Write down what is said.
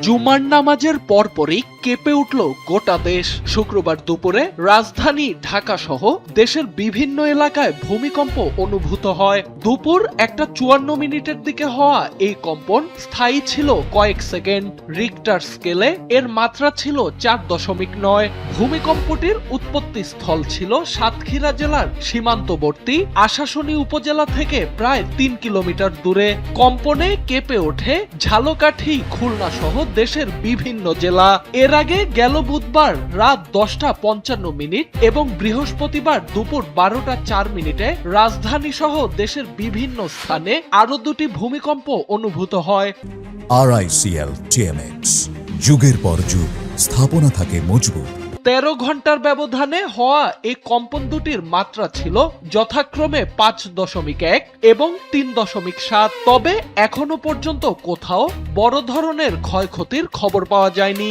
জুমার নামাজের পরপরই কেঁপে উঠল গোটা দেশ। শুক্রবার দুপুরে রাজধানী ঢাকা সহ দেশের বিভিন্ন এলাকায় ভূমিকম্প অনুভূত হয়। দুপুর 1:54 দিকে হওয়া এই কম্পন স্থায়ী ছিল কয়েক সেকেন্ড। রিক্টার স্কেলে এর মাত্রা ছিল 4.9। ভূমিকম্পটির উৎপত্তি স্থল ছিল সাতক্ষীরা জেলার সীমান্তবর্তী আশাশুনি উপজেলা থেকে প্রায় 3 কিলোমিটার দূরে। কম্পনে কেঁপে ওঠে ঝালকাঠি, খুলনা সহ দেশের বিভিন্ন জেলা। এর আগে গেল বুধবার রাত 10:55 এবং বৃহস্পতিবার দুপুর 12:04 রাজধানী সহ দেশের বিভিন্ন স্থানে আরো দুটি ভূমিকম্প অনুভূত হয়। RICL TMX, যুগের পর যুগ স্থাপনা থাকে মজবুত। 13 ঘন্টার ব্যবধানে হওয়া এই কম্পন দুটির মাত্রা ছিল যথাক্রমে 5.1 এবং 3.7। তবে এখনো পর্যন্ত কোথাও বড় ধরনের ক্ষয়ক্ষতির খবর পাওয়া যায়নি।